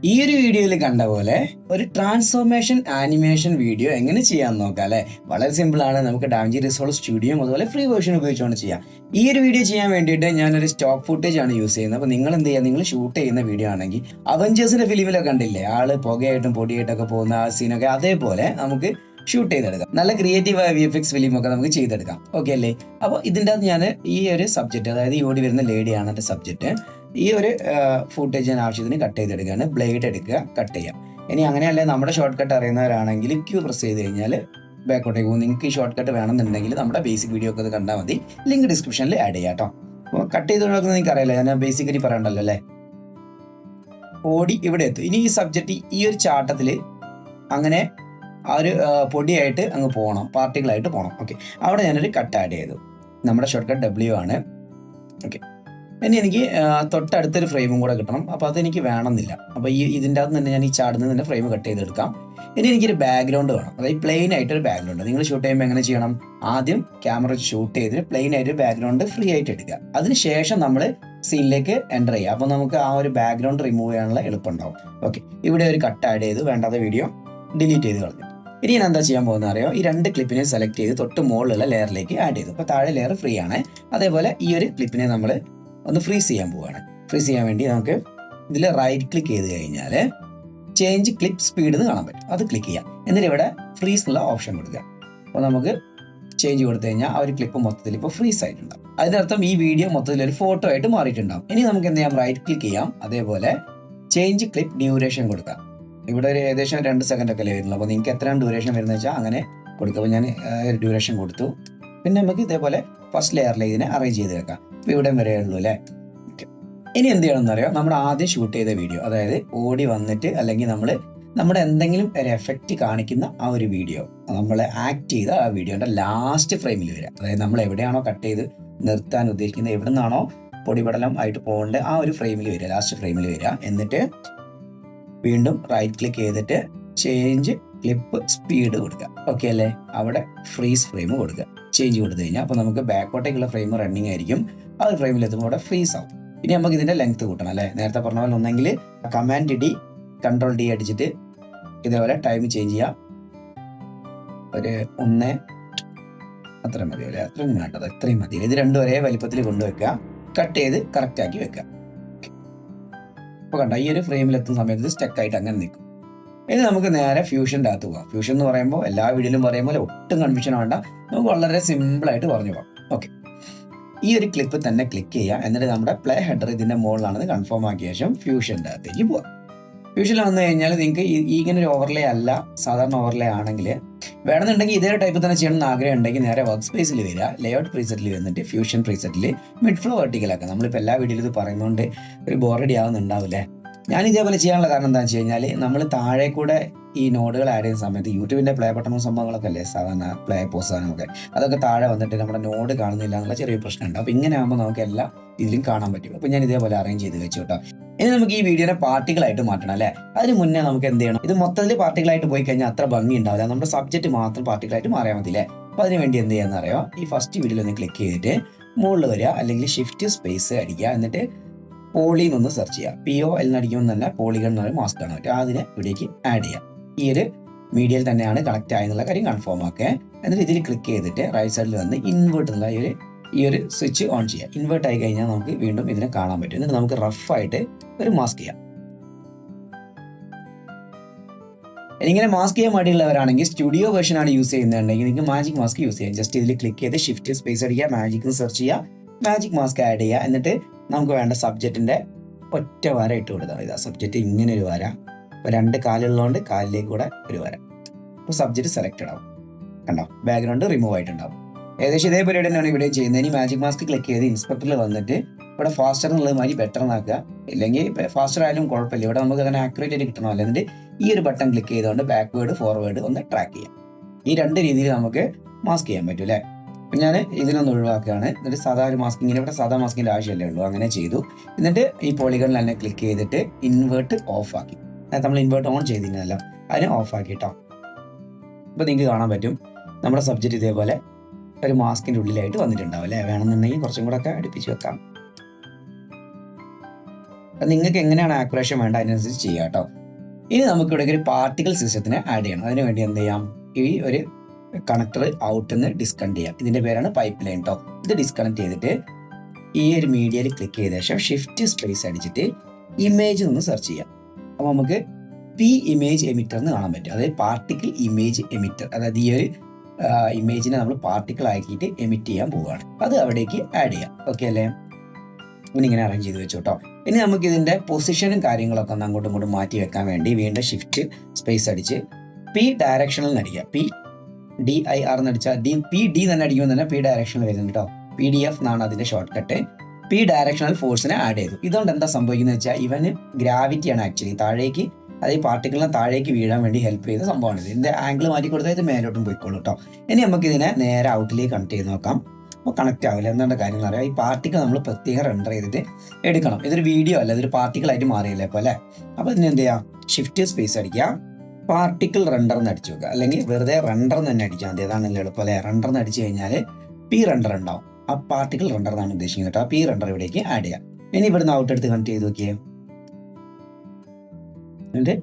ഈ ഒരു വീഡിയോയിൽ കണ്ട പോലെ ഒരു ട്രാൻസ്ഫോർമേഷൻ ആനിമേഷൻ വീഡിയോ എങ്ങനെ ചെയ്യാൻ നോക്കാം അല്ലെ. വളരെ സിമ്പിൾ ആണ്. നമുക്ക് ഡാവിഞ്ചി റിസോൾവ് സ്റ്റുഡിയോ അതുപോലെ ഫ്രീ വേർഷൻ ഉപയോഗിച്ചുകൊണ്ട് ചെയ്യാം. ഈ ഒരു വീഡിയോ ചെയ്യാൻ വേണ്ടിയിട്ട് ഞാനൊരു സ്റ്റോക്ക് ഫുട്ടേജ് ആണ് യൂസ് ചെയ്യുന്നത്. അപ്പോൾ നിങ്ങൾ എന്ത് ചെയ്യുക, നിങ്ങൾ ഷൂട്ട് ചെയ്യുന്ന വീഡിയോ ആണെങ്കിൽ അവഞ്ചേഴ്സിന്റെ ഫിലിമിലൊക്കെ കണ്ടില്ലേ, ആള് പുകയായിട്ടും പൊടിയായിട്ടൊക്കെ പോകുന്ന ആ സീനൊക്കെ അതേപോലെ നമുക്ക് ഷൂട്ട് ചെയ്തെടുക്കാം. നല്ല ക്രിയേറ്റീവായ VFX ഫിലിമൊക്കെ നമുക്ക് ചെയ്തെടുക്കാം. ഓക്കെ അല്ലേ. അപ്പോൾ ഇതിൻ്റെ അകത്ത് ഞാൻ ഈ ഒരു സബ്ജക്റ്റ്, അതായത് ഈ ഓടി വരുന്ന ലേഡിയാണ് എൻ്റെ സബ്ജക്റ്റ്. ഈ ഒരു ഫുട്ടേജ് ഞാൻ ആവശ്യത്തിന് കട്ട് ചെയ്തെടുക്കുകയാണ്. ബ്ലേഡ് എടുക്കുക, കട്ട് ചെയ്യാം. ഇനി അങ്ങനെയല്ലേ നമ്മുടെ ഷോർട്ട് കട്ട് അറിയുന്നവരാണെങ്കിൽ Q പ്രസ് ചെയ്ത് കഴിഞ്ഞാൽ ബാക്കോട്ടേക്ക് പോകും. നിങ്ങൾക്ക് ഈ ഷോർട്ട് കട്ട് വേണമെന്നുണ്ടെങ്കിൽ നമ്മുടെ ബേസിക് വീഡിയോ ഒക്കെ കണ്ടാൽ മതി. ലിങ്ക് ഡിസ്ക്രിപ്ഷനിൽ ആഡ് ചെയ്യാം കേട്ടോ. അപ്പോൾ കട്ട് ചെയ്ത് ഒഴിവാക്കുന്നത് നിങ്ങൾക്ക് അറിയില്ല, ഞാൻ ബേസിക്കലി പറയണ്ടല്ലോ അല്ലേ. ഓടി ഇവിടെ എത്തും. ഇനി ഈ സബ്ജക്റ്റ് ഈ ഒരു ചാട്ടത്തിൽ അങ്ങനെ ആ ഒരു പൊടിയായിട്ട് അങ്ങ് പോകണം, പാർട്ടികളായിട്ട് പോകണം. ഓക്കെ, അവിടെ ഞാനൊരു കട്ട് ആഡ് ചെയ്തു. നമ്മുടെ ഷോർട്ട് കട്ട് W ആണ്. ഓക്കെ, ഇനി എനിക്ക് തൊട്ടടുത്തൊരു ഫ്രെയിമും കൂടെ കിട്ടണം. അപ്പോൾ അതെനിക്ക് വേണമെന്നില്ല. അപ്പോൾ ഇതിൻ്റെ അകത്ത് തന്നെ ഞാൻ ഈ ചാടുന്നത് തന്നെ ഫ്രെയിം കട്ട് ചെയ്തെടുക്കാം. ഇനി എനിക്കൊരു ബാക്ക്ഗ്രൗണ്ട് വേണം, അതായത് പ്ലെയിൻ ആയിട്ടൊരു ബാക്ക്ഗ്രൗണ്ട്. നിങ്ങൾ ഷൂട്ട് ചെയ്യുമ്പോൾ എങ്ങനെ ചെയ്യണം, ആദ്യം ക്യാമറ ഷൂട്ട് ചെയ്തിട്ട് പ്ലെയിൻ ആയിട്ട് ബാക്ക്ഗ്രൗണ്ട് ഫ്രീ ആയിട്ട് എടുക്കുക. അതിനുശേഷം നമ്മൾ സീനിലേക്ക് എൻ്റർ ചെയ്യുക. അപ്പോൾ നമുക്ക് ആ ഒരു ബാക്ക്ഗ്രൗണ്ട് റിമൂവ് ചെയ്യാനുള്ള എളുപ്പമുണ്ടാവും. ഓക്കെ, ഇവിടെ ഒരു കട്ട് ആഡ് ചെയ്ത് വേണ്ടാത്ത വീഡിയോ ഡിലീറ്റ് ചെയ്ത് കളഞ്ഞു. ഇനി ഞാൻ എന്താ ചെയ്യാൻ പോകുന്നത് അറിയോ, ഈ രണ്ട് ക്ലിപ്പിനെ സെലക്ട് ചെയ്ത് തൊട്ട് മുകളിലുള്ള ലെയറിലേക്ക് ആഡ് ചെയ്തു. അപ്പോൾ താഴെ ലെയർ ഫ്രീ ആണ്. അതേപോലെ ഈ ഒരു ക്ലിപ്പിനെ നമ്മൾ ഒന്ന് ഫ്രീസ് ചെയ്യാൻ പോവുകയാണ്. ഫ്രീസ് ചെയ്യാൻ വേണ്ടി നമുക്ക് ഇതിൽ റൈറ്റ് ക്ലിക്ക് ചെയ്ത് കഴിഞ്ഞാൽ ചേഞ്ച് ക്ലിപ്പ് സ്പീഡ് എന്ന് കാണാൻ പറ്റും. അത് ക്ലിക്ക് ചെയ്യാം. എന്നിട്ട് ഇവിടെ ഫ്രീസ് എന്നുള്ള ഓപ്ഷൻ കൊടുക്കുക. അപ്പോൾ നമുക്ക് ചേഞ്ച് കൊടുത്തു കഴിഞ്ഞാൽ ആ ഒരു ക്ലിപ്പ് മൊത്തത്തിൽ ഇപ്പോൾ ഫ്രീസ് ആയിട്ടുണ്ടാവും. അതിനർത്ഥം ഈ വീഡിയോ മൊത്തത്തിൽ ഒരു ഫോട്ടോ ആയിട്ട് മാറിയിട്ടുണ്ടാവും. ഇനി നമുക്ക് എന്ത് ചെയ്യാം, റൈറ്റ് ക്ലിക്ക് ചെയ്യാം. അതേപോലെ ചേഞ്ച് ക്ലിപ്പ് ഡ്യൂറേഷൻ കൊടുക്കാം. ഇവിടെ ഒരു ഏകദേശം 2 സെക്കൻഡ് ഒക്കെ വരുന്നുള്ളൂ. അപ്പോൾ നിങ്ങൾക്ക് എത്രയാണ് ഡ്യൂറേഷൻ വരുന്നത് വെച്ചാൽ അങ്ങനെ കൊടുക്കുക. അപ്പോൾ ഞാൻ ഡ്യൂറേഷൻ കൊടുത്തു. പിന്നെ നമുക്ക് ഇതേപോലെ ഫസ്റ്റ് ലെയറിൽ ഇതിനെ അറേഞ്ച് ചെയ്ത് വെക്കാം. ഇപ്പോൾ ഇവിടെ വരെ ഉള്ളൂ അല്ലേ. ഇനി എന്ത് ചെയ്യണമെന്ന് അറിയാം, നമ്മൾ ആദ്യം ഷൂട്ട് ചെയ്ത വീഡിയോ, അതായത് ഓടി വന്നിട്ട് അല്ലെങ്കിൽ നമ്മുടെ എന്തെങ്കിലും ഒരു എഫക്റ്റ് കാണിക്കുന്ന ആ ഒരു വീഡിയോ, നമ്മൾ ആക്ട് ചെയ്ത ആ വീഡിയോൻ്റെ ലാസ്റ്റ് ഫ്രെയിമിൽ വരിക. അതായത് നമ്മൾ എവിടെയാണോ കട്ട് ചെയ്ത് നിർത്താൻ ഉദ്ദേശിക്കുന്നത്, എവിടെ നിന്നാണോ പൊടിപടലം ആയിട്ട് പോകേണ്ടത് ആ ഒരു ഫ്രെയിമിൽ വരിക, ലാസ്റ്റ് ഫ്രെയിമിൽ വരിക. എന്നിട്ട് വീണ്ടും റൈറ്റ് ക്ലിക്ക് ചെയ്തിട്ട് ചേഞ്ച് ക്ലിപ്പ് സ്പീഡ് കൊടുക്കുക. ഓക്കെ അല്ലേ. അവിടെ ഫ്രീസ് ഫ്രെയിം കൊടുക്കുക. ചേഞ്ച് കൊടുത്തു കഴിഞ്ഞാൽ അപ്പോൾ നമുക്ക് ബാക്കോട്ടേക്കുള്ള ഫ്രെയിം റണ്ണിങ് ആയിരിക്കും. ആ ഒരു ഫ്രെയിമിൽ എത്തുമ്പോൾ അവിടെ ഫ്രീസ് ആവും. ഇനി നമുക്ക് ഇതിൻ്റെ ലെങ്ത് കൂട്ടണം അല്ലേ. നേരത്തെ പറഞ്ഞ പോലെ ഒന്നെങ്കിൽ കമാൻഡ് D Ctrl D അടിച്ചിട്ട് ഇതേപോലെ ടൈം ചേഞ്ച് ചെയ്യാം. ഒരു 1 അത്ര മതി അല്ലേ, അത്രയും വേണ്ടത്, അത്രയും മതി. ഇത് രണ്ടും ഒരേ വലിപ്പത്തിൽ കൊണ്ടുവെക്കുക. കട്ട് ചെയ്ത് കറക്റ്റ് ആക്കി വെക്കുക. അപ്പോൾ കണ്ട ഈ ഒരു ഫ്രെയിമിൽ എത്തുന്ന സമയത്ത് സ്റ്റക്കായിട്ട് അങ്ങനെ നിൽക്കും. ഇനി നമുക്ക് നേരെ ഫ്യൂഷൻ്റെ അകത്ത് പോകാം. ഫ്യൂഷൻ എന്ന് പറയുമ്പോൾ എല്ലാ വീഡിയോയിലും പറയുമ്പോൾ ഒട്ടും കൺഫ്യൂഷൻ വേണ്ട, നമുക്ക് വളരെ സിമ്പിളായിട്ട് പറഞ്ഞു പോകാം. ഓക്കെ, ഈ ഒരു ക്ലിപ്പ് തന്നെ ക്ലിക്ക് ചെയ്യുക. എന്നിട്ട് നമ്മുടെ പ്ലേ ഹെഡർ ഇതിൻ്റെ മുകളിലാണെന്ന് കൺഫേം ആക്കിയ ശേഷം ഫ്യൂഷൻ്റെ അകത്തേക്ക് പോകാം. ഫ്യൂഷനിൽ വന്നു കഴിഞ്ഞാൽ നിങ്ങൾക്ക് ഇങ്ങനെ ഒരു ഓവർലേ അല്ല, സാധാരണ ഓവർലേ ആണെങ്കിൽ വേണമെന്നുണ്ടെങ്കിൽ ഇതേ ടൈപ്പ് തന്നെ ചെയ്യണമെന്ന് ആഗ്രഹം ഉണ്ടെങ്കിൽ നേരെ വർക്ക് സ്പേസിൽ വരിക. ലേഔട്ട് പ്രീസെറ്റിൽ വന്നിട്ട് ഫ്യൂഷൻ പ്രീസെറ്റിൽ മിഡ് ഫ്ലോ വെർട്ടിക്കലാക്കുക. നമ്മളിപ്പോൾ എല്ലാ വീഡിയോയിലും ഇത് പറയുന്നതുകൊണ്ട് ഒരു ബോറടി ആവുന്നുണ്ടാവില്ലേ. ഞാൻ ഇതേപോലെ ചെയ്യാനുള്ള കാരണം എന്താണെന്ന് വെച്ച് കഴിഞ്ഞാൽ, നമ്മൾ താഴെ കൂടെ ഈ നോഡുകൾ ആഡ് ചെയ്യുന്ന സമയത്ത് യൂട്യൂബിൻ്റെ പ്ലേ ബട്ടണും സംഭവങ്ങളൊക്കെ അല്ലേ സാധാരണ പ്ലേ പോസാനൊക്കെ, അതൊക്കെ താഴെ വന്നിട്ട് നമ്മുടെ നോഡ് കാണുന്നില്ല എന്നുള്ള ചെറിയ പ്രശ്നമുണ്ട്. അപ്പോൾ ഇങ്ങനെ ആകുമ്പോൾ നമുക്ക് എല്ലാ ഇതിലും കാണാൻ പറ്റും. അപ്പോൾ ഞാൻ ഇതേപോലെ അറേഞ്ച് ചെയ്ത് വെച്ചു കേട്ടോ. ഇനി നമുക്ക് ഈ വീഡിയോനെ പാർട്ടികളായിട്ട് മാറ്റണം അല്ലേ. അതിന് മുന്നേ നമുക്ക് എന്ത് ചെയ്യണം, ഇത് മൊത്തത്തിൽ പാർട്ടികളായിട്ട് പോയി കഴിഞ്ഞാൽ അത്ര ഭംഗി ഉണ്ടാവില്ല. നമ്മുടെ സബ്ജക്റ്റ് മാത്രം പാർട്ടികളായിട്ട് മാറിയാൽ മതി അല്ലേ. അപ്പോൾ അതിന് വേണ്ടി എന്ത് ചെയ്യാന്ന് അറിയോ, ഈ ഫസ്റ്റ് വീഡിയോയിൽ ഒന്ന് ക്ലിക്ക് ചെയ്തിട്ട് മുകളിൽ വരിക, അല്ലെങ്കിൽ ഷിഫ്റ്റ് സ്പേസ് അടിക്കുക. എന്നിട്ട് പോളിഗൺ ഒന്ന് സെർച്ച് ചെയ്യുക. POL അടിക്കുമ്പോൾ തന്നെ പോളിഗൺ എന്ന് പറയുന്ന മാസ്ക് ആണ് പറ്റുക. അതിനെ ഇവിടേക്ക് ആഡ് ചെയ്യുക. ഈ ഒരു മീഡിയയിൽ തന്നെയാണ് കണക്ട് ആയെന്നുള്ള കാര്യം കൺഫേം ആക്കുക. എന്നിട്ട് ഇതിൽ ക്ലിക്ക് ചെയ്തിട്ട് റൈറ്റ് സൈഡിൽ വന്ന് ഇൻവേർട്ട് എന്നുള്ള ഈ ഒരു സ്വിച്ച് ഓൺ ചെയ്യുക. ഇൻവേർട്ട് ആയി കഴിഞ്ഞാൽ നമുക്ക് വീണ്ടും ഇതിനെ കാണാൻ പറ്റും. എന്നിട്ട് നമുക്ക് റഫായിട്ട് ഒരു മാസ്ക് ചെയ്യാം. ഇങ്ങനെ മാസ്ക് ചെയ്യാൻ മടിയുള്ളവരാണെങ്കിൽ സ്റ്റുഡിയോ വേർഷൻ ആണ് യൂസ് ചെയ്യുന്നുണ്ടെങ്കിൽ നിങ്ങൾക്ക് മാജിക് മാസ്ക് യൂസ് ചെയ്യാം. ജസ്റ്റ് ഇതിൽ ക്ലിക്ക് ചെയ്ത് ഷിഫ്റ്റ് സ്പേസ് അടിക്കുക, മാജിക് സെർച്ച് ചെയ്യുക, മാജിക് മാസ്ക് ആഡ് ചെയ്യുക. എന്നിട്ട് നമുക്ക് വേണ്ട സബ്ജക്റ്റിൻ്റെ ഒറ്റ വര ഇട്ട് കൊടുത്താൽ മതി. ആ സബ്ജക്റ്റ് ഇങ്ങനെ ഒരു വര, ഇപ്പോൾ 2 കാലുള്ളതുകൊണ്ട് കാലിലേക്ക് കൂടെ ഒരു വര. അപ്പോൾ സബ്ജക്റ്റ് സെലക്റ്റഡ് ആവും. കണ്ടോ, ബാക്ക്ഗ്രൗണ്ട് റിമൂവ് ആയിട്ടുണ്ടാവും. ഏകദേശം ഇതേ പരിപാടി തന്നെയാണ് ഇവിടെ ചെയ്യുന്നത്. ഇനി മാജിക് മാസ്ക് ക്ലിക്ക് ചെയ്ത് ഇൻസ്പെക്ടറിൽ വന്നിട്ട് ഇവിടെ ഫാസ്റ്റർ എന്നുള്ളത് മാതിരി ബെറ്റർ എന്നാക്കുക. ഇല്ലെങ്കിൽ ഫാസ്റ്റർ ആയാലും കുഴപ്പമില്ല, ഇവിടെ നമുക്ക് അങ്ങനെ ആക്യുറേറ്റ് ആയിട്ട് കിട്ടണമല്ലോ. എന്നിട്ട് ഈ ഒരു ബട്ടൺ ക്ലിക്ക് ചെയ്തുകൊണ്ട് ബാക്ക്വേർഡ് ഫോർവേഡ് ഒന്ന് ട്രാക്ക് ചെയ്യാം. ഈ 2 രീതിയിൽ നമുക്ക് മാസ്ക് ചെയ്യാൻ പറ്റും അല്ലേ. അപ്പം ഞാൻ ഇതിനൊന്ന് ഒഴിവാക്കുകയാണ്. എന്നിട്ട് സാധാ ഒരു മാസ്കിങ്ങിന് ഇവിടെ സാധാ മാസ്കിൻ്റെ ആവശ്യമല്ലേ ഉള്ളൂ. അങ്ങനെ ചെയ്തു. എന്നിട്ട് ഈ പോളിഗണിൽ തന്നെ ക്ലിക്ക് ചെയ്തിട്ട് ഇൻവേർട്ട് ഓഫ് ആക്കി. നമ്മൾ ഇൻവേർട്ട് ഓൺ ചെയ്തിരുന്നല്ലോ, അതിനെ ഓഫ് ആക്കി കേട്ടോ. അപ്പോൾ നിങ്ങൾക്ക് കാണാൻ പറ്റും നമ്മുടെ സബ്ജക്റ്റ് ഇതേപോലെ ഒരു മാസ്കിൻ്റെ ഉള്ളിലായിട്ട് വന്നിട്ടുണ്ടാവും അല്ലേ. വേണമെന്നുണ്ടെങ്കിൽ കുറച്ചും കൂടെ ഒക്കെ അടുപ്പിച്ച് വെക്കാം. അത് നിങ്ങൾക്ക് എങ്ങനെയാണ് ആക്യുറേഷൻ വേണ്ട അതിനനുസരിച്ച് ചെയ്യാം കേട്ടോ. ഇനി നമുക്കിവിടെ ഒരു പാർട്ടിക്കിൾ സിസ്റ്റത്തിനെ ആഡ് ചെയ്യണം. അതിന് വേണ്ടി എന്ത് ചെയ്യാം, ഈ ഒരു കണക്ടർ ഔട്ടിൽ നിന്ന് ഡിസ്കണക്ട് ചെയ്യാം. ഇതിൻ്റെ പേരാണ് പൈപ്പ് ലൈൻ കേട്ടോ. ഇത് ഡിസ്കണക്ട് ചെയ്തിട്ട് ഈ ഒരു മീഡിയയിൽ ക്ലിക്ക് ചെയ്ത ശേഷം ഷിഫ്റ്റ് സ്പേസ് അടിച്ചിട്ട് ഇമേജ് ഒന്ന് സെർച്ച് ചെയ്യാം. അപ്പോൾ നമുക്ക് പി ഇമേജ് എമിറ്റർ എന്ന് കാണാൻ പറ്റും. അതായത് പാർട്ടിക്കിൾ ഇമേജ് എമിറ്റർ. അതായത് ഈ ഒരു ഇമേജിനെ നമ്മൾ പാർട്ടിക്കിൾ ആക്കിയിട്ട് എമിറ്റ് ചെയ്യാൻ പോവുകയാണ്. അത് അവിടേക്ക് ആഡ് ചെയ്യാം. ഓക്കെ അല്ലേ? ഇങ്ങനെ അറേഞ്ച് ചെയ്ത് വെച്ചു കേട്ടോ. ഇനി നമുക്ക് ഇതിൻ്റെ പൊസിഷനും കാര്യങ്ങളൊക്കെ ഒന്ന് അങ്ങോട്ടും ഇങ്ങോട്ടും മാറ്റി വെക്കാൻ വേണ്ടി വീണ്ടും ഷിഫ്റ്റ് സ്പേസ് അടിച്ച് പി ഡയറക്ഷനിൽ അടിക്കുക. PDIR എന്ന് അടിച്ചാൽ PD തന്നെ അടിക്കുമ്പോൾ തന്നെ പി ഡയറക്ഷനിൽ വരുന്നുണ്ട് കേട്ടോ. PDF എന്നാണ് അതിൻ്റെ ഷോർട്ട് കട്ട്. പി ഡയറക്ഷണൽ ഫോഴ്സിനെ ആഡ് ചെയ്തു. ഇതുകൊണ്ട് എന്താ സംഭവിക്കുന്നത് വെച്ചാൽ ഇവന് ഗ്രാവിറ്റിയാണ് ആക്ച്വലി താഴേക്ക്, അതായത് പാർട്ടിക്കിളിനെ താഴേക്ക് വീഴാൻ വേണ്ടി ഹെൽപ്പ് ചെയ്ത സംഭവമാണ്. ഇതിൻ്റെ ആംഗിൾ മാറ്റി കൊടുത്താൽ ഇത് മേലോട്ടും പോയിക്കോളൂ കേട്ടോ. ഇനി നമുക്ക് ഇതിനെ നേരെ ഔട്ടിലേക്ക് കണക്ട് ചെയ്ത് നോക്കാം. അപ്പോൾ കണക്റ്റ് ആവില്ല. എന്താണ് കാര്യം എന്ന് പറയാം, ഈ പാർട്ടിക്കിൾ നമ്മൾ പ്രത്യേകം റെൻഡർ ചെയ്തിട്ട് എടുക്കണം. ഇതൊരു വീഡിയോ അല്ല, ഇതൊരു പാർട്ടിക്കിളായിട്ട് മാറിയല്ലേ ഇപ്പോൾ അല്ലേ. അപ്പോൾ ഇതിന് എന്ത് ചെയ്യാം, ഷിഫ്റ്റ് സ്പേസ് അടിക്കുക, പാർട്ടിക്കിൾ റെൻഡർ എന്ന് അടിച്ചു വെക്കുക. അല്ലെങ്കിൽ വെറുതെ റെൻഡർ എന്ന് തന്നെ അടിച്ചാൽ മതി. അതാണല്ലോ എളുപ്പം അല്ലേ. റെൻഡർ എന്ന് അടിച്ചു കഴിഞ്ഞാൽ പി റെൻഡർ ഉണ്ടാവും. ആ പാർട്ടിക്കിൾ റെൻഡർ എന്നാണ് ഉദ്ദേശിക്കുന്നത് കേട്ടോ. ആ പി റെൻഡർ ഇവിടേക്ക് ആഡ് ചെയ്യാം. ഇനി ഇവിടുന്ന് ഔട്ട് എടുത്ത് കണക്ട് ചെയ്ത് നോക്കിയേ. എന്നിട്ട്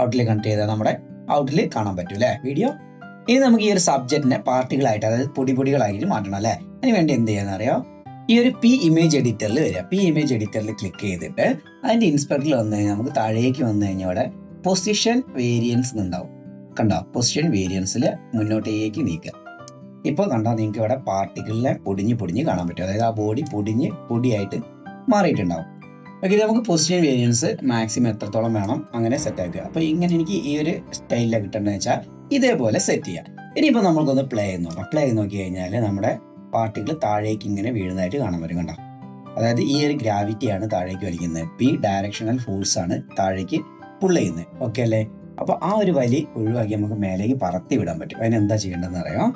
ഔട്ടിൽ കണക്ട് ചെയ്താൽ നമ്മുടെ ഔട്ടിൽ കാണാൻ പറ്റും അല്ലേ വീഡിയോ. ഇനി നമുക്ക് ഈ ഒരു സബ്ജക്റ്റിനെ പാർട്ടികളായിട്ട്, അതായത് പൊടികളായിട്ട് മാറ്റണം അല്ലേ. അതിന് വേണ്ടി എന്ത് ചെയ്യാന്ന് അറിയാം, ഈ ഒരു പി ഇമേജ് എഡിറ്ററിൽ വരിക. പി ഇമേജ് എഡിറ്ററിൽ ക്ലിക്ക് ചെയ്തിട്ട് അതിൻ്റെ ഇൻസ്പെക്ടറിൽ വന്നു കഴിഞ്ഞാൽ നമുക്ക് താഴേക്ക് വന്നു കഴിഞ്ഞാൽ ഇവിടെ പൊസിഷൻ വേരിയൻസ് ഉണ്ടാവും. കണ്ടോ, പൊസിഷൻ വേരിയൻസിൽ മുന്നോട്ടേക്ക് നീക്കുക. ഇപ്പോൾ കണ്ടോ, നിങ്ങൾക്ക് ഇവിടെ പാർട്ടിക്കിളിനെ പൊടിഞ്ഞ് കാണാൻ പറ്റും. അതായത് ആ ബോഡി പൊടിയായിട്ട് മാറിയിട്ടുണ്ടാവും. ഓക്കെ, നമുക്ക് പൊസിഷൻ വേരിയൻസ് മാക്സിമം എത്രത്തോളം വേണം അങ്ങനെ സെറ്റ് ആക്കുക. അപ്പോൾ ഇങ്ങനെ എനിക്ക് ഈ ഒരു സ്റ്റൈലിലാണ് കിട്ടേണ്ടതെന്ന് വെച്ചാൽ ഇതേപോലെ സെറ്റ് ചെയ്യാം. ഇനിയിപ്പോൾ നമ്മൾക്കൊന്ന് പ്ലേ ചെയ്ത് നോക്കാം. പ്ലേ ചെയ്ത് നോക്കി കഴിഞ്ഞാൽ നമ്മുടെ പാർട്ടിക്കിൾ താഴേക്ക് ഇങ്ങനെ വീഴുന്നതായിട്ട് കാണാൻ പറ്റും. കണ്ടോ, അതായത് ഈ ഒരു ഗ്രാവിറ്റിയാണ് താഴേക്ക് വലിക്കുന്നത്. പി ഡയറക്ഷണൽ ഫോഴ്സാണ് താഴേക്ക് പുള്ള് ചെയ്യുന്നത്. ഓക്കെ അല്ലേ. അപ്പോൾ ആ ഒരു വലി ഒഴിവാക്കി നമുക്ക് മേലേക്ക് പറത്തി വിടാൻ പറ്റും. അതിനെന്താ ചെയ്യേണ്ടതെന്ന് അറിയാം,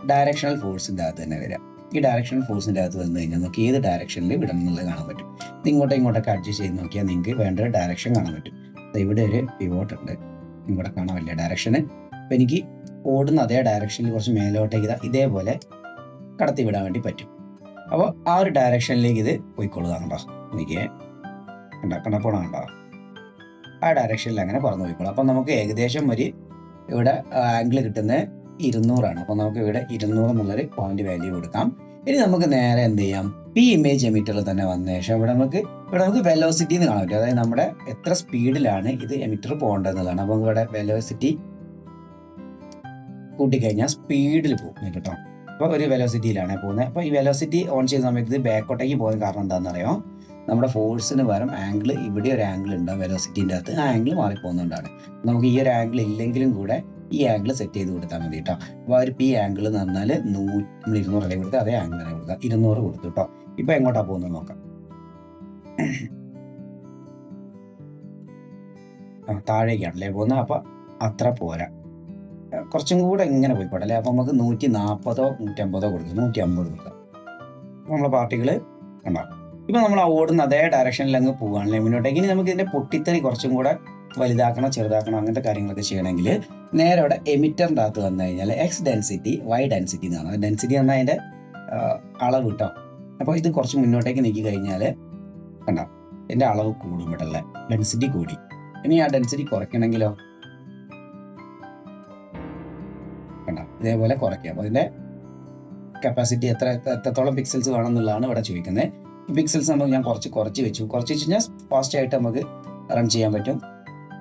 ഡയറക്ഷണൽ ഫോഴ്സിൻ്റെ അകത്ത് തന്നെ വരിക. ഈ ഡയറക്ഷണൽ ഫോഴ്സിൻ്റെ അകത്ത് വന്നു കഴിഞ്ഞാൽ നമുക്ക് ഏത് ഡയറക്ഷനിൽ വിടണം എന്നുള്ളത് കാണാൻ പറ്റും. ഇത് ഇങ്ങോട്ടൊക്കെ അഡ്ജസ്റ്റ് ചെയ്ത് നോക്കിയാൽ നിങ്ങൾക്ക് വേണ്ട ഒരു ഡയറക്ഷൻ കാണാൻ പറ്റും. ഇവിടെ ഒരു പിവോട്ട് ഉണ്ട്, ഇങ്ങോട്ട് കാണാൻ വലിയ ഡയറക്ഷന്. അപ്പോൾ എനിക്ക് ഓടുന്ന അതേ ഡയറക്ഷനിൽ കുറച്ച് മേലോട്ടേക്ക് ഇതേപോലെ കടത്തി വിടാൻ വേണ്ടി പറ്റും. അപ്പോൾ ആ ഒരു ഡയറക്ഷനിലേക്ക് ഇത് പോയിക്കൊള്ളുക. കണ്ടോ, എനിക്ക് കണ്ടപ്പോൾ കണ്ടോ, ആ ഡയറക്ഷനിൽ അങ്ങനെ പറന്ന് പോയിക്കോളും. അപ്പം നമുക്ക് ഏകദേശം ഒരു ഇവിടെ ആംഗിൾ കിട്ടുന്നത് 200 അപ്പോൾ നമുക്ക് ഇവിടെ 200 എന്നുള്ളൊരു പോയിന്റ് വാല്യൂ കൊടുക്കാം. ഇനി നമുക്ക് നേരെ എന്ത് ചെയ്യാം, പി ഇമേജ് എമിറ്ററിൽ തന്നെ വന്ന ശേഷം ഇവിടെ നമുക്ക് വെലോസിറ്റി എന്ന് കാണാൻ പറ്റും. അതായത് നമ്മുടെ എത്ര സ്പീഡിലാണ് ഇത് എമിറ്റർ പോകേണ്ടതെന്നുള്ളതാണ്. അപ്പോൾ ഇവിടെ വെലോസിറ്റി കൂട്ടിക്കഴിഞ്ഞാൽ സ്പീഡിൽ പോകും കേട്ടോ. അപ്പോൾ ഒരു വെലോസിറ്റിയിലാണ് പോകുന്നത്. അപ്പോൾ ഈ വെലോസിറ്റി ഓൺ ചെയ്യുന്ന സമയത്ത് ഇത് ബാക്കോട്ടേക്ക് പോകുന്ന കാരണം എന്താണെന്ന് അറിയാം, നമ്മുടെ ഫോഴ്സിന് പകരം ആംഗിൾ, ഇവിടെ ഒരു ആംഗിൾ ഉണ്ടാവും വെലോസിറ്റീൻ്റെ അകത്ത്, ആ ആംഗിൾ മാറിപ്പോകുന്നതുകൊണ്ടാണ്. നമുക്ക് ഈ ഒരു ആംഗിൾ ഇല്ലെങ്കിലും കൂടെ ഈ ആംഗിൾ സെറ്റ് ചെയ്ത് കൊടുത്താൽ മതി കേട്ടോ. അപ്പോൾ ആ ഒരു പി ആംഗിൾ എന്ന് പറഞ്ഞാൽ 200 അല്ലേ കൊടുക്കുക, അതേ ആംഗിൾ തന്നെ കൊടുക്കുക. 200 കൊടുത്തു കേട്ടോ. ഇപ്പോൾ എങ്ങോട്ടാണ് പോകുന്നത് നോക്കാം. താഴേക്കാണല്ലേ പോകുന്നത്. അപ്പോൾ അത്ര പോരാ, കുറച്ചും കൂടെ ഇങ്ങനെ പോയിക്കോട്ടെ അല്ലേ. അപ്പോൾ നമുക്ക് 140 150 കൊടുക്കുക, 150 കൊടുക്കുക. നമ്മളെ പാർട്ടികൾ ഉണ്ടാവും. ഇപ്പോൾ നമ്മൾ ഓടുന്ന അതേ ഡയറക്ഷനിൽ അങ്ങ് പോവുകയാണല്ലേ മുന്നോട്ടേക്ക്. ഇനി നമുക്ക് ഇതിൻ്റെ പൊട്ടിത്തെറി കുറച്ചും കൂടെ വലുതാക്കണം ചെറുതാക്കണം അങ്ങനത്തെ കാര്യങ്ങളൊക്കെ ചെയ്യണമെങ്കിൽ നേരെ അവിടെ എമിറ്ററിൻ്റെ അകത്ത് വന്നു കഴിഞ്ഞാൽ എക്സ് ഡെൻസിറ്റി വൈ ഡെൻസിറ്റി എന്നാണ്. ഡെൻസിറ്റി എന്നാൽ അതിൻ്റെ അളവ് കിട്ടോ. അപ്പോൾ ഇത് കുറച്ച് മുന്നോട്ടേക്ക് നീക്കി കഴിഞ്ഞാൽ കണ്ടോ, എൻ്റെ അളവ് കൂടും. ഇവിടെ അല്ലേ ഡെൻസിറ്റി കൂടി. ഇനി ആ ഡെൻസിറ്റി കുറയ്ക്കണമെങ്കിലോ കണ്ടോ, ഇതേപോലെ കുറയ്ക്കാം. അപ്പോൾ അതിൻ്റെ കപ്പാസിറ്റി എത്രത്തോളം പിക്സൽസ് വേണം എന്നുള്ളതാണ് ഇവിടെ ചോദിക്കുന്നത്. പിക്സൽസ് നമുക്ക് ഞാൻ കുറച്ച് വെച്ച് കഴിഞ്ഞാൽ ഫാസ്റ്റായിട്ട് നമുക്ക് റൺ ചെയ്യാൻ പറ്റും.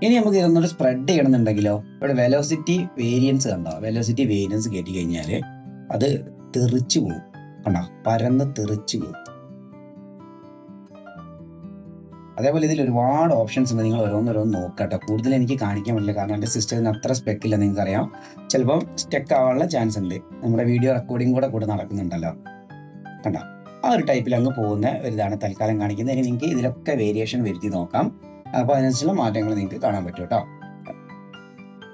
ഇനി നമുക്ക് ഇതൊന്നൊരു സ്പ്രെഡ് ചെയ്യണമെന്നുണ്ടെങ്കിലോ ഇവിടെ വെലോസിറ്റി വേരിയൻസ് കണ്ടോ, വെലോസിറ്റി വേരിയൻസ് കയറ്റി കഴിഞ്ഞാൽ അത് തെറിച്ചു പോകും. കണ്ടോ, പരന്ന് തെറിച്ചു പോകും. അതേപോലെ ഇതിൽ ഒരുപാട് ഓപ്ഷൻസ് ഉണ്ട്. നിങ്ങൾ ഓരോന്നോരോന്ന് നോക്കട്ടെ. കൂടുതൽ എനിക്ക് കാണിക്കാൻ പറ്റില്ല, കാരണം എൻ്റെ സിസ്റ്റത്തിന് അത്ര സ്പെക്കില്ല. നിങ്ങൾക്കറിയാം, ചിലപ്പം സ്റ്റക്ക് ആവാനുള്ള ചാൻസ് ഉണ്ട്. നമ്മുടെ വീഡിയോ റെക്കോർഡിംഗ് കൂടെ നടക്കുന്നുണ്ടല്ലോ. കണ്ടോ, ആ ഒരു ടൈപ്പിൽ അങ്ങ് പോകുന്ന ഒരു ഇതാണ് തൽക്കാലം കാണിക്കുന്നത്. ഇനി നിങ്ങൾക്ക് ഇതിലൊക്കെ വേരിയേഷൻ വരുത്തി നോക്കാം. അപ്പോൾ അതിനനുസരിച്ചുള്ള മാറ്റങ്ങൾ നിങ്ങൾക്ക് കാണാൻ പറ്റും കേട്ടോ.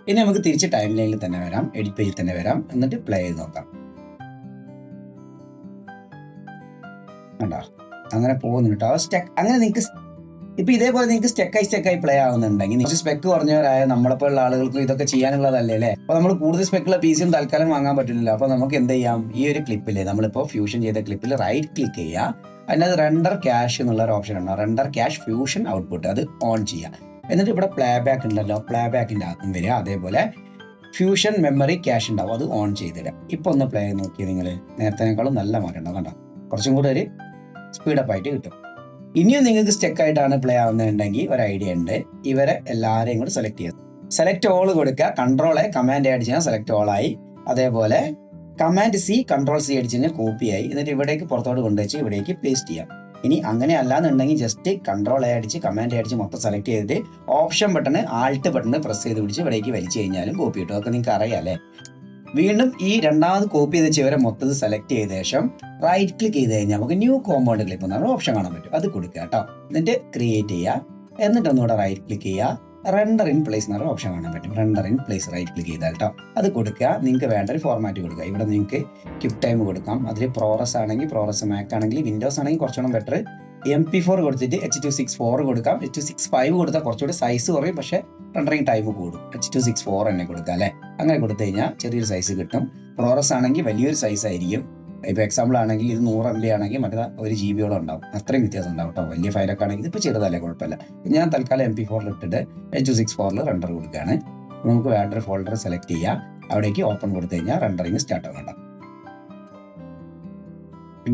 ഇനി നമുക്ക് തിരിച്ച് ടൈം ലൈനിൽ തന്നെ വരാം, എഡിറ്റ് പേജിൽ തന്നെ വരാം, എന്നിട്ട് പ്ലേ ചെയ്ത് നോക്കാം. കണ്ടോ, അങ്ങനെ പോകുന്നുണ്ട് കേട്ടോ. സ്റ്റക്ക് അങ്ങനെ നിങ്ങൾക്ക് ഇപ്പോൾ ഇതേപോലെ നിങ്ങൾക്ക് സ്റ്റെക്കായി പ്ലേ ആവുന്നുണ്ടെങ്കിൽ കുറച്ച് സ്പെക്ക് കുറഞ്ഞവരായ നമ്മളെപ്പോലുള്ള ആളുകൾക്ക് ഇതൊക്കെ ചെയ്യാനുള്ളതല്ലേ അല്ലേ. അപ്പോൾ നമ്മൾ കൂടുതൽ സ്പെക്കുള്ള പീസും തൽക്കാലം വാങ്ങാൻ പറ്റില്ലല്ലോ. അപ്പോൾ നമുക്ക് എന്ത് ചെയ്യാം, ഈ ഒരു ക്ലിപ്പിൽ നമ്മളിപ്പോൾ ഫ്യൂഷൻ ചെയ്ത ക്ലിപ്പിൽ റൈറ്റ് ക്ലിക്ക് ചെയ്യുക, അതിനകത്ത് റെൻഡർ ക്യാഷ് എന്നുള്ള ഒരു ഓപ്ഷൻ ഉണ്ടോ, റെൻഡർ ക്യാഷ് ഫ്യൂഷൻ ഔട്ട്പുട്ട്, അത് ഓൺ ചെയ്യുക. എന്നിട്ട് ഇവിടെ പ്ലേ ബാക്ക് ഉണ്ടല്ലോ, പ്ലേ ബാക്കിൻ്റെ അകത്തും വരിക. അതേപോലെ ഫ്യൂഷൻ മെമ്മറി ക്യാഷ് ഉണ്ടാവും, അത് ഓൺ ചെയ്തിടുക. ഇപ്പോൾ ഒന്ന് പ്ലേ ചെയ്ത് നോക്കിയാൽ നിങ്ങൾ നേരത്തേക്കാളും നല്ല മാറ്റം ഉണ്ടാവും. കണ്ടോ, കുറച്ചും കൂടെ ഒരു സ്പീഡപ്പ് ആയിട്ട് കിട്ടും. ഇനിയും നിങ്ങൾക്ക് സ്റ്റെക്കായിട്ടാണ് പ്ലേ ആവുന്നതുണ്ടെങ്കിൽ ഒരു ഐഡിയ ഉണ്ട്. ഇവരെ എല്ലാവരെയും കൂടി സെലക്ട് ചെയ്യുക. സെലക്ട് ഓൾ കൊടുക്കുക, കൺട്രോൾ കമാൻഡ് അടിച്ച് കഴിഞ്ഞാൽ സെലക്ട് ഓൾ ആയി. അതേപോലെ കമാൻഡ് സി കൺട്രോൾ സി അടിച്ച് കഴിഞ്ഞാൽ കോപ്പി ആയി. എന്നിട്ട് ഇവിടേക്ക് പുറത്തോട്ട് കൊണ്ടുവച്ച് ഇവിടേക്ക് പേസ്റ്റ് ചെയ്യാം. ഇനി അങ്ങനെ അല്ലാന്നുണ്ടെങ്കിൽ ജസ്റ്റ് കൺട്രോൾ അടിച്ച് കമാൻഡ് അടിച്ച് മൊത്തം സെലക്ട് ചെയ്തിട്ട് option button Alt button press ചെയ്ത് പിടിച്ച് ഇവിടേക്ക് വലിച്ചു കഴിഞ്ഞാലും കോപ്പി കിട്ടും. അതൊക്കെ നിങ്ങൾക്ക് അറിയാം അല്ലേ. വീണ്ടും ഈ രണ്ടാമത് കോപ്പി ചെയ്ത് ഇവരെ മൊത്തത്തിൽ സെലക്ട് ചെയ്ത ശേഷം റൈറ്റ് ക്ലിക്ക് ചെയ്ത് കഴിഞ്ഞാൽ നമുക്ക് ന്യൂ കോമ്പൗണ്ട് ക്ലിപ്പ് എന്ന് പറഞ്ഞ ഓപ്ഷൻ കാണാൻ പറ്റും. അത് കൊടുക്കുക കേട്ടോ. എന്നിട്ട് ക്രിയേറ്റ് ചെയ്യുക. എന്നിട്ട് ഒന്നുകൂടെ റൈറ്റ് ക്ലിക്ക് ചെയ്യുക. റെൻഡർ ഇൻ പ്ലേസ് എന്ന് പറഞ്ഞ ഓപ്ഷൻ കാണാൻ പറ്റും. Render in place right click ചെയ്താൽ കേട്ടോ. അത് കൊടുക്കുക. നിങ്ങൾക്ക് വേണ്ട ഒരു ഫോർമാറ്റ് കൊടുക്കുക. ഇവിടെ നിങ്ങൾക്ക് ക്വിക്ക് ടൈം കൊടുക്കാം. അതിൽ പ്രോറസ് ആണെങ്കിൽ പ്രോറസ്, മാക് ആണെങ്കിൽ വിൻഡോസ് ആണെങ്കിൽ കുറച്ചുകൂടെ ബെറ്റർ MP4 കൊടുത്തിട്ട് H.264 കൊടുക്കാം. H.265 കൊടുത്താൽ കുറച്ചുകൂടി സൈസ് കുറയും, പക്ഷേ റെൻഡറിങ് ടൈം കൂടും. H.264 തന്നെ കൊടുക്കാം അല്ലേ. അങ്ങനെ കൊടുത്തു കഴിഞ്ഞാൽ ചെറിയൊരു സൈസ് കിട്ടും. പ്രോറസ് ആണെങ്കിൽ വലിയൊരു സൈസ് ആയിരിക്കും. ഇപ്പോൾ എക്സാമ്പിൾ ആണെങ്കിൽ ഇത് 100 MB ആണെങ്കിൽ മറ്റേ 1 GB ഉണ്ടാവും. അത്രയും വ്യത്യാസം ഉണ്ടാവും കേട്ടോ. വലിയ ഫയലൊക്കെ ആണെങ്കിൽ ഇതിപ്പോൾ ചെറുതല്ലേ, കുഴപ്പമില്ല. ഞാൻ തൽക്കാലം MP4 ഇട്ടിട്ട് H.264 റെൻഡർ കൊടുക്കുകയാണ്. നമുക്ക് വേണ്ടൊരു ഫോൾഡർ സെലക്ട് ചെയ്യുക. അവിടേക്ക് ഓപ്പൺ കൊടുത്തു കഴിഞ്ഞാൽ റെൻഡറിങ് സ്റ്റാർട്ട് ആവുന്നുണ്ടാവും.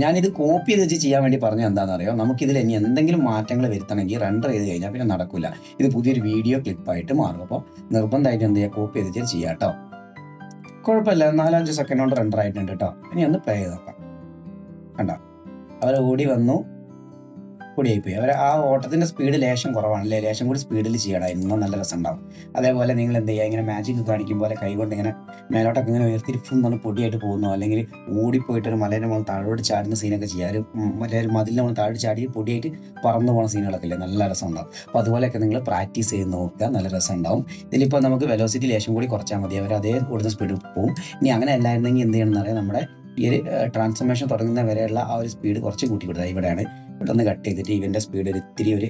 ഞാനിത് കോപ്പി ചെയ്ത് വെച്ച് ചെയ്യാൻ വേണ്ടി പറഞ്ഞത് എന്താണെന്ന് അറിയോ, നമുക്കിതിൽ ഇനി എന്തെങ്കിലും മാറ്റങ്ങൾ വരുത്തണമെങ്കിൽ റെൻഡർ ചെയ്ത് കഴിഞ്ഞാൽ പിന്നെ നടക്കില്ല. ഇത് പുതിയൊരു വീഡിയോ ക്ലിപ്പായിട്ട് മാറും. അപ്പോൾ നിർബന്ധമായിട്ട് എന്ത് ചെയ്യുക, കോപ്പി ചെയ്ത് ചെയ്യാം കേട്ടോ. കുഴപ്പമില്ല, 4-5 സെക്കൻഡ് കൊണ്ട് റെൻഡർ ആയിട്ടുണ്ട് കേട്ടോ. ഇനി ഒന്ന് പ്ലേ ചെയ്ത് നോക്കാം. കണ്ടോ, അവർ ഓടി വന്നു, പൊടിയായിപ്പോയി. അവർ ആ ഓട്ടത്തിൻ്റെ സ്പീഡ് ലേശം കുറവാണല്ലേ, ലേശം കൂടി സ്പീഡിൽ ചെയ്യണമായിരുന്നു, നല്ല രസം ഉണ്ടാവും. അതേപോലെ നിങ്ങൾ എന്ത് ചെയ്യുക, ഇങ്ങനെ മാജിക് കാണിക്കും പോലെ കൈകൊണ്ട് ഇങ്ങനെ മേലോട്ടൊക്കെ ഇങ്ങനെ ഉയർത്തിരിഫുന്നാണ് പൊടിയായിട്ട് പോകുന്നു, അല്ലെങ്കിൽ ഓടിപ്പോയിട്ട് ഒരു മലേൻ്റെ മുകളിൽ താഴോട്ട് ചാടുന്ന സീനൊക്കെ ചെയ്യുക. മറ്റേ ഒരു മതിലിൻ്റെ മുകളിൽ താഴോട്ട് ചാടി പൊടിയായിട്ട് പറന്നു പോകുന്ന സീനുകളൊക്കെ ഇല്ലേ, നല്ല രസം ഉണ്ടാവും. അപ്പോൾ അതുപോലെയൊക്കെ നിങ്ങൾ പ്രാക്ടീസ് ചെയ്ത് നോക്കുക, നല്ല രസം ഉണ്ടാവും. ഇതിലിപ്പോൾ നമുക്ക് വെലോസിറ്റി ലേശം കൂടി കുറച്ചാൽ മതി, അവർ അതേ കൂടുതൽ സ്പീഡിൽ പോകും. ഇനി അങ്ങനെ അല്ലായിരുന്നെങ്കിൽ എന്ത് ചെയ്യണമെന്ന് അറിയാം, നമ്മുടെ ഈ ഒരു ട്രാൻസ്ഫോർമേഷൻ തുടങ്ങുന്ന വരെയുള്ള ആ ഒരു സ്പീഡ് കുറച്ച് കൂട്ടി കൊടുത്താൽ, ഇവിടെയാണ് ഇവിടെ ഒന്ന് കട്ട് ചെയ്തിട്ട് ഇവൻ്റെ സ്പീഡ് ഒരു ഇത്തിരി ഒരു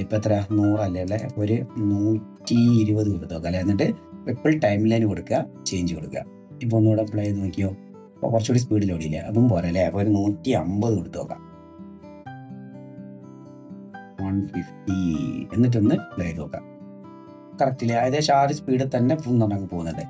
ഇപ്പം എത്ര 100 അല്ലേ, ഒരു 120 കൊടുത്തു അല്ലേ. എന്നിട്ട് ഇപ്പോൾ ടൈം ലൈൻ കൊടുക്കുക, ചേഞ്ച് കൊടുക്കുക. ഇപ്പോൾ ഒന്നുകൂടെ പ്ലേ ചെയ്ത് നോക്കിയോ, അപ്പോൾ കുറച്ചുകൂടി സ്പീഡിൽ ഓടിയില്ലേ, അതും പോരെ അല്ലേ. അപ്പോൾ ഒരു 150 കൊടുത്തു നോക്കാം, 150. എന്നിട്ടൊന്ന് പ്ലേ ചെയ്ത് നോക്കാം. കറക്റ്റില്ലേ, ഏകദേശം ആ ഒരു സ്പീഡിൽ തന്നെ ഫുൾ നടങ്ങ് പോകുന്നുണ്ട്.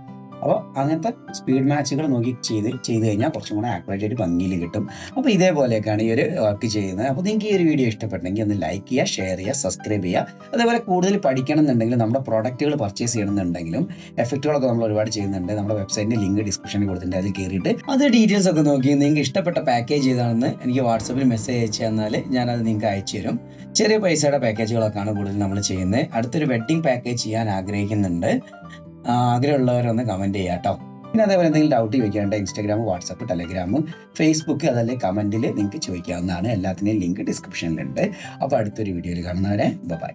അപ്പോൾ അങ്ങനത്തെ സ്പീഡ് മാച്ചുകൾ നോക്കി ചെയ്ത് കഴിഞ്ഞാൽ കുറച്ചും കൂടെ ആക്യുറേറ്റ് ആയിട്ട് ഭംഗിയിൽ കിട്ടും. അപ്പോൾ ഇതേപോലെയൊക്കെയാണ് ഈ ഒരു വർക്ക് ചെയ്യുന്നത്. അപ്പോൾ നിങ്ങൾക്ക് ഈ ഒരു വീഡിയോ ഇഷ്ടപ്പെട്ടെങ്കിൽ ഒന്ന് ലൈക്ക് ചെയ്യുക, ഷെയർ ചെയ്യുക, സബ്സ്ക്രൈബ് ചെയ്യുക. അതേപോലെ കൂടുതൽ പഠിക്കണം എന്നുണ്ടെങ്കിൽ നമ്മുടെ പ്രൊഡക്റ്റുകൾ പർച്ചേസ് ചെയ്യണമെന്നുണ്ടെങ്കിലും എഫക്റ്റുകളൊക്കെ നമ്മൾ ഒരുപാട് ചെയ്യുന്നുണ്ട്. നമ്മുടെ വെബ്സൈറ്റിൻ്റെ ലിങ്ക് ഡിസ്ക്രിപ്ഷനിൽ കൊടുത്തിട്ടുണ്ട്, അതിൽ കയറിയിട്ട് അത് ഡീറ്റെയിൽസ് ഒക്കെ നോക്കി നിങ്ങൾക്ക് ഇഷ്ടപ്പെട്ട പാക്കേജ് ഏതാണെന്ന് എനിക്ക് വാട്സപ്പിൽ മെസ്സേജ് അയച്ചു തന്നാൽ ഞാനത് നിങ്ങൾക്ക് അയച്ചു തരും. ചെറിയ പൈസയുടെ പാക്കേജുകളൊക്കെയാണ് കൂടുതൽ നമ്മൾ ചെയ്യുന്നത്. അടുത്തൊരു വെഡ്ഡിങ് പാക്കേജ് ചെയ്യാൻ ആഗ്രഹിക്കുന്നുണ്ട്. ആഗ്രഹമുള്ളവരൊന്ന് കമൻറ്റ് ചെയ്യാം കേട്ടോ. പിന്നെ അതേപോലെ എന്തെങ്കിലും ഡൗട്ട് ചോദിക്കാണ്ട് ഇൻസ്റ്റാഗ്രാം, വാട്സപ്പ്, ടെലഗ്രാം, ഫേസ്ബുക്ക് അതല്ലേ കമൻറ്റിൽ നിങ്ങൾക്ക് ചോദിക്കാവുന്നതാണ്. എല്ലാത്തിൻ്റെയും ലിങ്ക് ഡിസ്ക്രിപ്ഷനിലുണ്ട്. അപ്പോൾ അടുത്തൊരു വീഡിയോയിൽ കാണുന്നവരെ ബൈ.